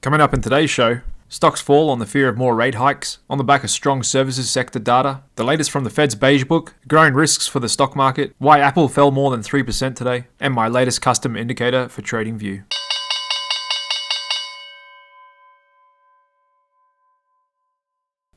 Coming up in today's show, stocks fall on the fear of more rate hikes, on the back of strong services sector data, the latest from the Fed's Beige Book, growing risks for the stock market, why Apple fell more than 3% today, and my latest custom indicator for TradingView.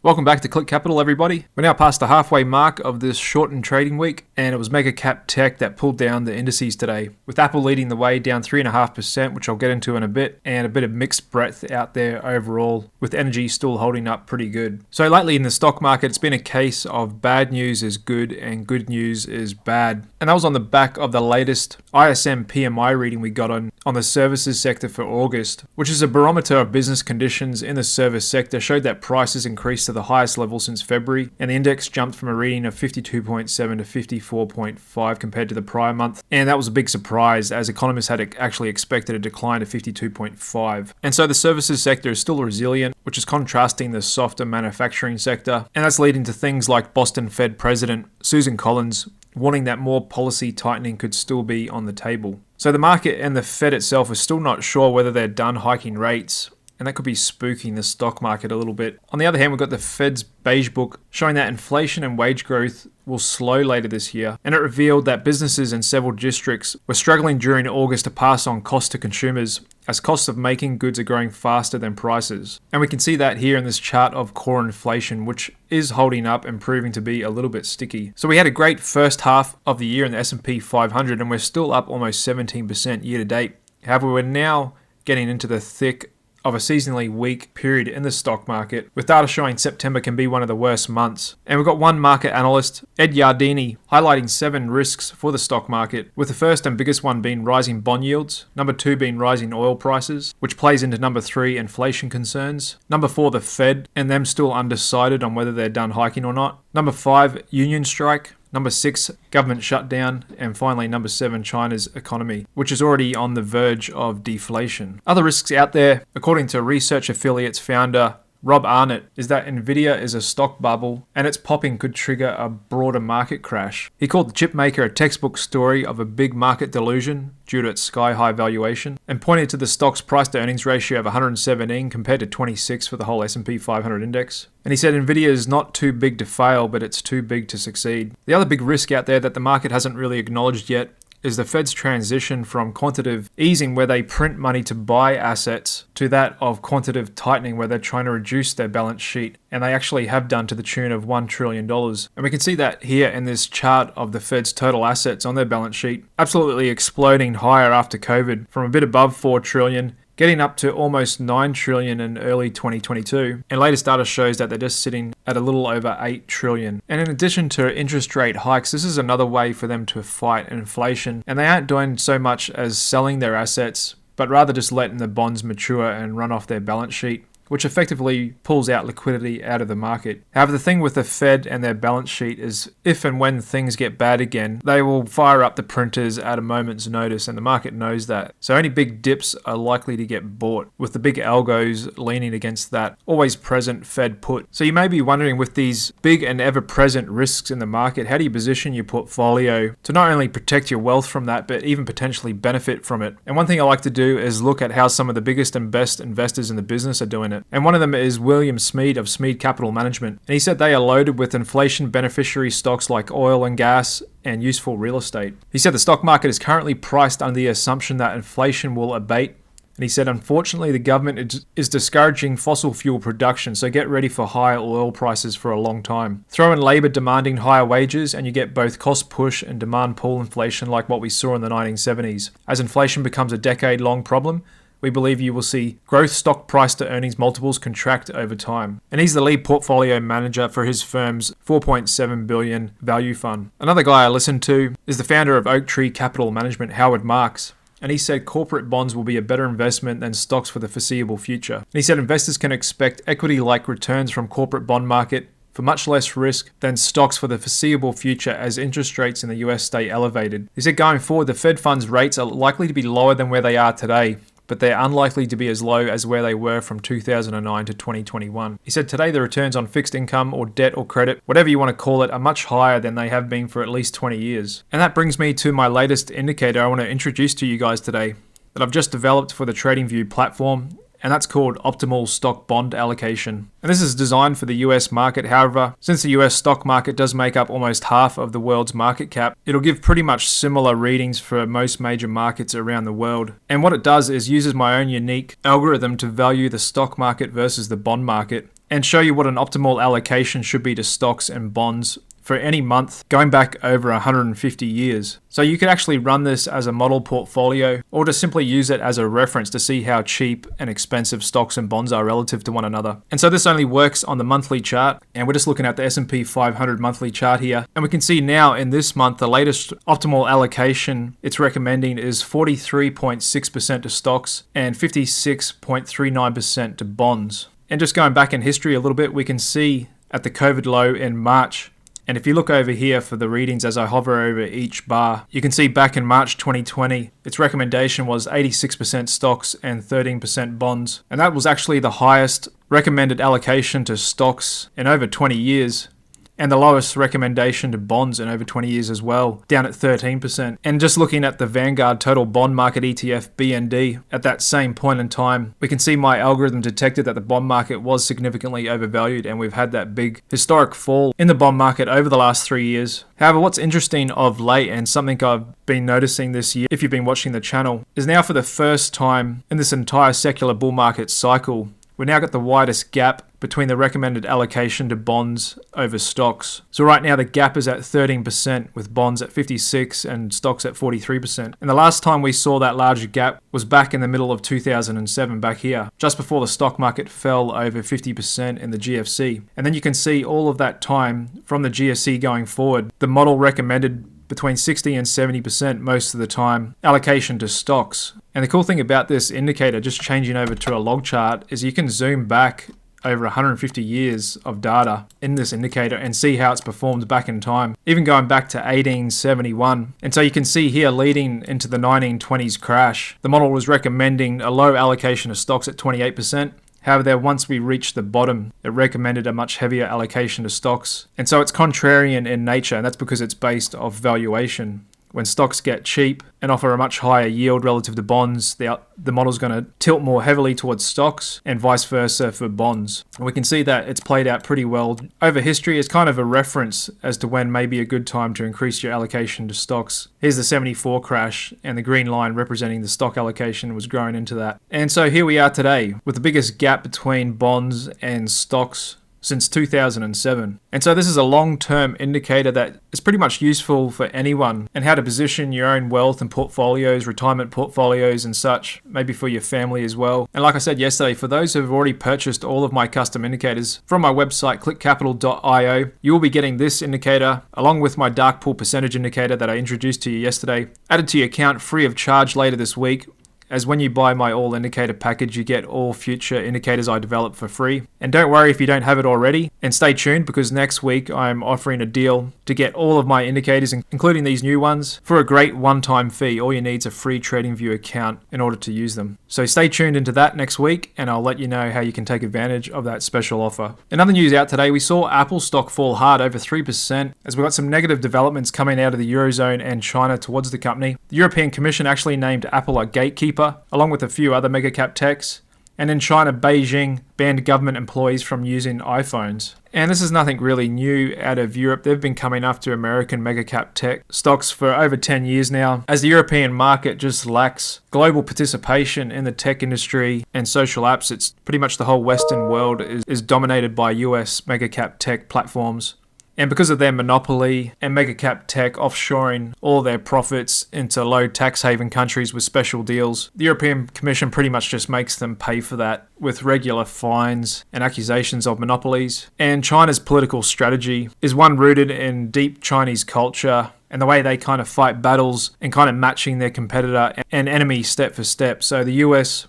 Welcome back to Click Capital, everybody. We're now past the halfway mark of this shortened trading week, and it was mega cap tech that pulled down the indices today, with Apple leading the way down 3.5%, which I'll get into in a bit, and a bit of mixed breadth out there overall, with energy still holding up pretty good. So lately in the stock market, it's been a case of bad news is good and good news is bad. And that was on the back of the latest ISM PMI reading we got on the services sector for August, which is a barometer of business conditions in the service sector, showed that prices increased to the highest level since February, and the index jumped from a reading of 52.7 to 54.5 compared to the prior month, and that was a big surprise as economists had actually expected a decline to 52.5. And so the services sector is still resilient, which is contrasting the softer manufacturing sector, and that's leading to things like Boston Fed President Susan Collins warning that more policy tightening could still be on the table. So the market and the Fed itself are still not sure whether they're done hiking rates, and that could be spooking the stock market a little bit. On the other hand, we've got the Fed's Beige Book showing that inflation and wage growth will slow later this year, and it revealed that businesses in several districts were struggling during August to pass on costs to consumers, as costs of making goods are growing faster than prices. And we can see that here in this chart of core inflation, which is holding up and proving to be a little bit sticky. So we had a great first half of the year in the S&P 500, and we're still up almost 17% year to date. However, we're now getting into the thick of a seasonally weak period in the stock market, with data showing September can be one of the worst months. And we've got one market analyst, Ed Yardeni, highlighting 7 risks for the stock market, with the first and biggest one being rising bond yields, number 2 being rising oil prices, which plays into number 3, inflation concerns, number 4, the Fed, and them still undecided on whether they're done hiking or not, number 5, union strike, number 6, government shutdown, and finally number 7, China's economy, which is already on the verge of deflation. Other risks out there, according to Research Affiliates founder Rob Arnott, is that Nvidia is a stock bubble and its popping could trigger a broader market crash. He called the chip maker a textbook story of a big market delusion due to its sky-high valuation, and pointed to the stock's price-to-earnings ratio of 117 compared to 26 for the whole S&P 500 index. And he said Nvidia is not too big to fail, but it's too big to succeed. The other big risk out there that the market hasn't really acknowledged yet is the Fed's transition from quantitative easing, where they print money to buy assets, to that of quantitative tightening, where they're trying to reduce their balance sheet, and they actually have done to the tune of $1 trillion. And we can see that here in this chart of the Fed's total assets on their balance sheet, absolutely exploding higher after COVID, from a bit above $4 trillion, getting up to almost $9 trillion in early 2022. And latest data shows that they're just sitting at a little over $8 trillion. And in addition to interest rate hikes, this is another way for them to fight inflation. And they aren't doing so much as selling their assets, but rather just letting the bonds mature and run off their balance sheet, which effectively pulls out liquidity out of the market. However, the thing with the Fed and their balance sheet is if and when things get bad again, they will fire up the printers at a moment's notice, and the market knows that. So any big dips are likely to get bought, with the big algos leaning against that always present Fed put. So you may be wondering, with these big and ever-present risks in the market, how do you position your portfolio to not only protect your wealth from that, but even potentially benefit from it? And one thing I like to do is look at how some of the biggest and best investors in the business are doing it. And one of them is William Smead of Smead Capital Management. And he said they are loaded with inflation beneficiary stocks like oil and gas and useful real estate. He said the stock market is currently priced under the assumption that inflation will abate. And he said, unfortunately, the government is discouraging fossil fuel production, so get ready for higher oil prices for a long time. Throw in labor demanding higher wages, and you get both cost push and demand pull inflation like what we saw in the 1970s. As inflation becomes a decade-long problem, we believe you will see growth stock price to earnings multiples contract over time. And he's the lead portfolio manager for his firm's $4.7 billion value fund. Another guy I listened to is the founder of Oak Tree Capital Management, Howard Marks. And he said corporate bonds will be a better investment than stocks for the foreseeable future. And he said investors can expect equity-like returns from corporate bond market for much less risk than stocks for the foreseeable future as interest rates in the US stay elevated. He said going forward, the Fed funds rates are likely to be lower than where they are today, but they're unlikely to be as low as where they were from 2009 to 2021. He said today the returns on fixed income or debt or credit, whatever you want to call it, are much higher than they have been for at least 20 years. And that brings me to my latest indicator I want to introduce to you guys today that I've just developed for the TradingView platform. and that's called optimal stock bond allocation. And this is designed for the US market. However, since the US stock market does make up almost half of the world's market cap, it'll give pretty much similar readings for most major markets around the world. And what it does is uses my own unique algorithm to value the stock market versus the bond market and show you what an optimal allocation should be to stocks and bonds for any month going back over 150 years. So you could actually run this as a model portfolio or just simply use it as a reference to see how cheap and expensive stocks and bonds are relative to one another. And so this only works on the monthly chart, and we're just looking at the S&P 500 monthly chart here. And we can see now in this month, the latest optimal allocation it's recommending is 43.6% to stocks and 56.39% to bonds. And just going back in history a little bit, we can see at the COVID low in March, and if you look over here for the readings as I hover over each bar, you can see back in March 2020, its recommendation was 86% stocks and 13% bonds. And that was actually the highest recommended allocation to stocks in over 20 years. And the lowest recommendation to bonds in over 20 years as well, down at 13%. And just looking at the Vanguard Total Bond Market ETF BND, at that same point in time, we can see my algorithm detected that the bond market was significantly overvalued, and we've had that big historic fall in the bond market over the last 3 years. However, what's interesting of late, and something I've been noticing this year, if you've been watching the channel, is now for the first time in this entire secular bull market cycle, we've now got the widest gap between the recommended allocation to bonds over stocks. So right now the gap is at 13% with bonds at 56% and stocks at 43%. And the last time we saw that larger gap was back in the middle of 2007, back here, just before the stock market fell over 50% in the GFC. And then you can see all of that time from the GFC going forward, the model recommended between 60 and 70% most of the time allocation to stocks. And the cool thing about this indicator, just changing over to a log chart, is you can zoom back over 150 years of data in this indicator and see how it's performed back in time, even going back to 1871. And so you can see here, leading into the 1920s crash, the model was recommending a low allocation of stocks at 28%. However, once we reached the bottom, it recommended a much heavier allocation to stocks. And so it's contrarian in nature, and that's because it's based off valuation. When stocks get cheap and offer a much higher yield relative to bonds, the model's going to tilt more heavily towards stocks and vice versa for bonds. And we can see that it's played out pretty well over history as kind of a reference as to when may be a good time to increase your allocation to stocks. Here's the 74 crash, and the green line representing the stock allocation was growing into that. And so here we are today with the biggest gap between bonds and stocks since 2007. And so this is a long-term indicator that is pretty much useful for anyone, and how to position your own wealth and portfolios, retirement portfolios and such, maybe for your family as well. And like I said yesterday, for those who have already purchased all of my custom indicators from my website, clickcapital.io, you will be getting this indicator along with my dark pool percentage indicator that I introduced to you yesterday, added to your account free of charge later this week. As when you buy my all indicator package, you get all future indicators I develop for free. And don't worry if you don't have it already, and stay tuned because next week I'm offering a deal to get all of my indicators, including these new ones, for a great one-time fee. All you need is a free TradingView account in order to use them. So stay tuned into that next week, and I'll let you know how you can take advantage of that special offer. In other news out today, we saw Apple stock fall hard, over 3%, as we got some negative developments coming out of the Eurozone and China towards the company. The European Commission actually named Apple a gatekeeper, along with a few other mega cap techs. And in China, Beijing banned government employees from using iPhones. And this is nothing really new out of Europe. They've been coming after American mega cap tech stocks for over 10 years now, as the European market just lacks global participation in the tech industry and social apps. It's pretty much the whole Western world is dominated by US mega cap tech platforms. And because of their monopoly and mega cap tech offshoring all their profits into low tax haven countries with special deals, the European Commission pretty much just makes them pay for that with regular fines and accusations of monopolies. And China's political strategy is one rooted in deep Chinese culture and the way they kind of fight battles and kind of matching their competitor and enemy step for step. So the US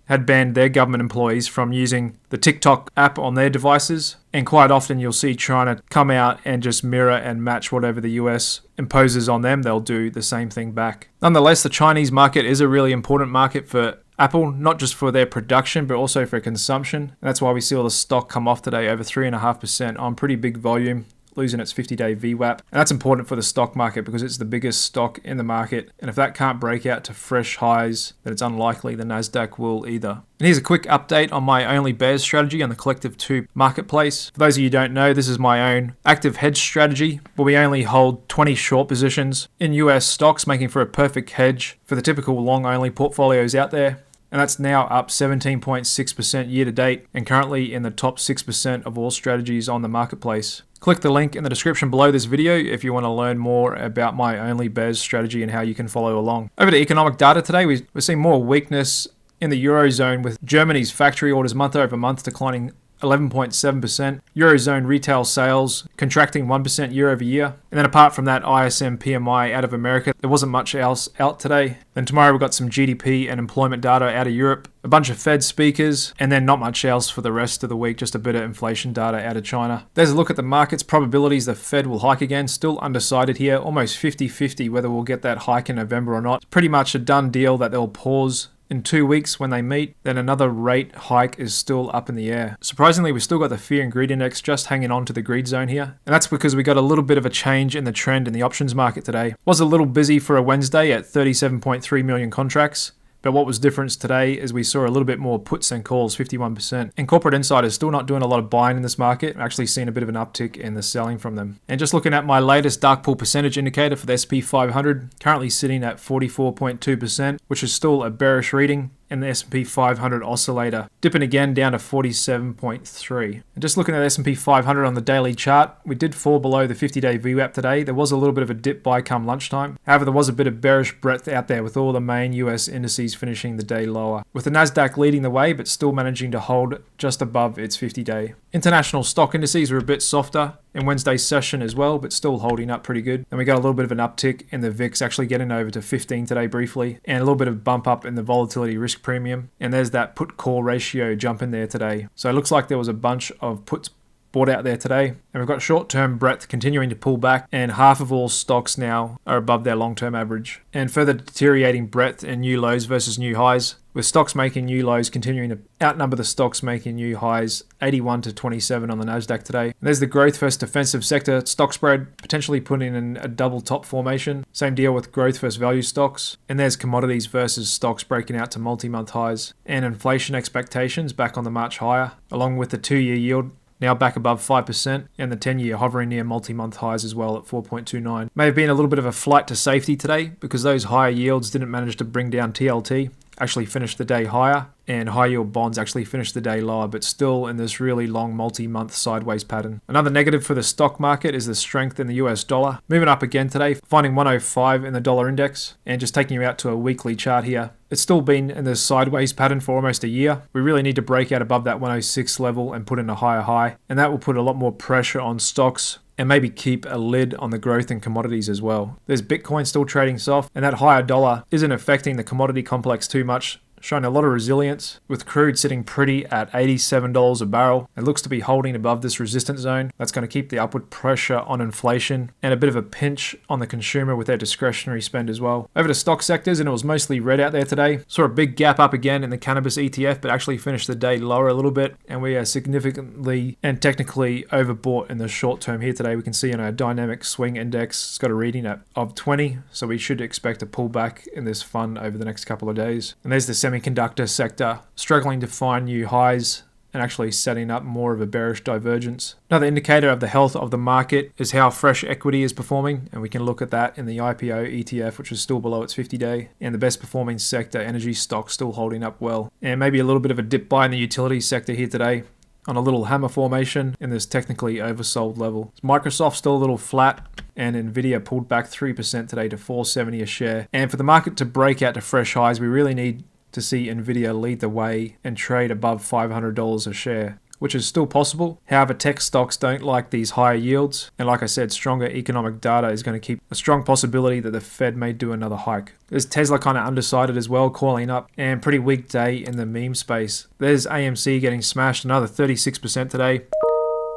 had banned their government employees from using the TikTok app on their devices. And quite often you'll see China come out and just mirror and match whatever the US imposes on them. They'll do the same thing back. Nonetheless, the Chinese market is a really important market for Apple, not just for their production, but also for consumption. And that's why we see all the stock come off today, over 3.5% on pretty big volume. losing its 50-day VWAP. And that's important for the stock market because it's the biggest stock in the market. And if that can't break out to fresh highs, then it's unlikely the Nasdaq will either. And here's a quick update on my only bears strategy on the Collective 2 marketplace. For those of you who don't know, this is my own active hedge strategy where we only hold 20 short positions in US stocks, making for a perfect hedge for the typical long-only portfolios out there. And that's now up 17.6% year to date and currently in the top 6% of all strategies on the marketplace. Click the link in the description below this video if you want to learn more about my only bears strategy and how you can follow along. Over to economic data today, we're seeing more weakness in the Eurozone with Germany's factory orders month over month declining 11.7%, Eurozone retail sales contracting 1% year over year. And then apart from that ISM PMI out of America, there wasn't much else out today. Then tomorrow we've got some GDP and employment data out of Europe, a bunch of Fed speakers, and then not much else for the rest of the week, just a bit of inflation data out of China. There's a look at the markets. Probabilities the Fed will hike again, still undecided here, almost 50-50 whether we'll get that hike in November or not. It's pretty much a done deal that they'll pause in 2 weeks when they meet, then another rate hike is still up in the air. Surprisingly, we've still got the fear and greed index just hanging on to the greed zone here. And that's because we got a little bit of a change in the trend in the options market today. Was a little busy for a Wednesday at 37.3 million contracts. But what was different today is we saw a little bit more puts and calls, 51%. And corporate insiders still not doing a lot of buying in this market. Actually seen a bit of an uptick in the selling from them. And just looking at my latest dark pool percentage indicator for the SP 500, currently sitting at 44.2%, which is still a bearish reading. And the S&P 500 oscillator dipping again down to 47.3. And just looking at the S&P 500 on the daily chart, we did fall below the 50-day VWAP today. There was a little bit of a dip by come lunchtime. However, there was a bit of bearish breadth out there with all the main US indices finishing the day lower, with the Nasdaq leading the way but still managing to hold just above its 50-day. International stock indices were a bit softer in Wednesday's session as well, but still holding up pretty good. And we got a little bit of an uptick in the VIX, actually getting over to 15 today briefly, and a little bit of bump up in the volatility risk premium. And there's that put call ratio jump in there today. So it looks like there was a bunch of puts bought out there today. And we've got short-term breadth continuing to pull back, and half of all stocks now are above their long-term average. And further deteriorating breadth and new lows versus new highs, with stocks making new lows continuing to outnumber the stocks making new highs, 81 to 27 on the Nasdaq today. And there's the growth versus defensive sector stock spread, potentially putting in a double top formation. Same deal with growth versus value stocks. And there's commodities versus stocks breaking out to multi-month highs. And inflation expectations back on the march higher, along with the 2-year yield now back above 5%, and the 10-year hovering near multi-month highs as well at 4.29. May have been a little bit of a flight to safety today because those higher yields didn't manage to bring down TLT, actually finished the day higher, and high yield bonds actually finished the day lower, but still in this really long multi-month sideways pattern. Another negative for the stock market is the strength in the US dollar. Moving up again today, finding 105 in the dollar index, and just taking you out to a weekly chart here. It's still been in this sideways pattern for almost a year. We really need to break out above that 106 level and put in a higher high, and that will put a lot more pressure on stocks and maybe keep a lid on the growth in commodities as well. There's Bitcoin still trading soft, and that higher dollar isn't affecting the commodity complex too much, showing a lot of resilience, with crude sitting pretty at $87 a barrel. It looks to be holding above this resistance zone. That's going to keep the upward pressure on inflation and a bit of a pinch on the consumer with their discretionary spend as well. Over to stock sectors, and it was mostly red out there today. Saw a big gap up again in the cannabis ETF, but actually finished the day lower a little bit, and we are significantly and technically overbought in the short term here today. We can see in our dynamic swing index, it's got a reading of 20, so we should expect a pullback in this fund over the next couple of days. And there's the semiconductor sector struggling to find new highs and actually setting up more of a bearish divergence. Another indicator of the health of the market is how fresh equity is performing, and we can look at that in the IPO ETF, which is still below its 50-day, and the best performing sector, energy stocks, still holding up well. And maybe a little bit of a dip buy in the utility sector here today on a little hammer formation in this technically oversold level. Microsoft still a little flat, and Nvidia pulled back 3% today to $470 a share. And for the market to break out to fresh highs, we really need to see Nvidia lead the way and trade above $500 a share, which is still possible. However, tech stocks don't like these higher yields, and like I said, stronger economic data is going to keep a strong possibility that the Fed may do another hike. There's Tesla kind of undecided as well, calling up, and pretty weak day in the meme space. There's AMC getting smashed another 36% today.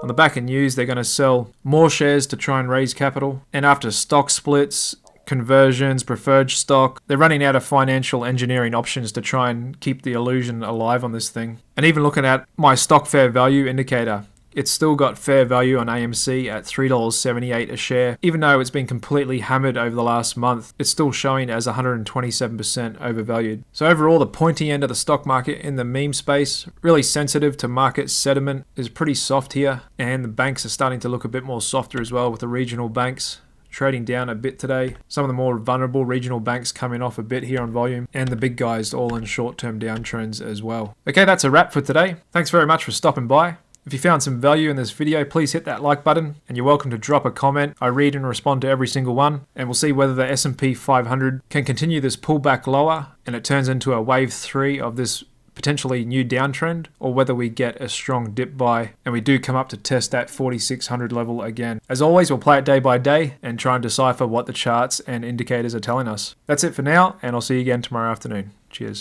On the back of news, they're going to sell more shares to try and raise capital, and after stock splits, conversions, preferred stock, they're running out of financial engineering options to try and keep the illusion alive on this thing. And even looking at my stock fair value indicator, it's still got fair value on AMC at $3.78 a share. Even though it's been completely hammered over the last month, it's still showing as 127% overvalued. So overall, the pointy end of the stock market in the meme space, really sensitive to market sentiment, is pretty soft here, and the banks are starting to look a bit more softer as well, with the regional banks trading down a bit today. Some of the more vulnerable regional banks coming off a bit here on volume, and the big guys all in short-term downtrends as well. Okay, that's a wrap for today. Thanks very much for stopping by. If you found some value in this video, please hit that like button, and you're welcome to drop a comment. I read and respond to every single one, and we'll see whether the S&P 500 can continue this pullback lower and it turns into a wave 3 of this potentially new downtrend, or whether we get a strong dip buy and we do come up to test that 4600 level again. As always, we'll play it day by day and try and decipher what the charts and indicators are telling us. That's it for now, and I'll see you again tomorrow afternoon. Cheers.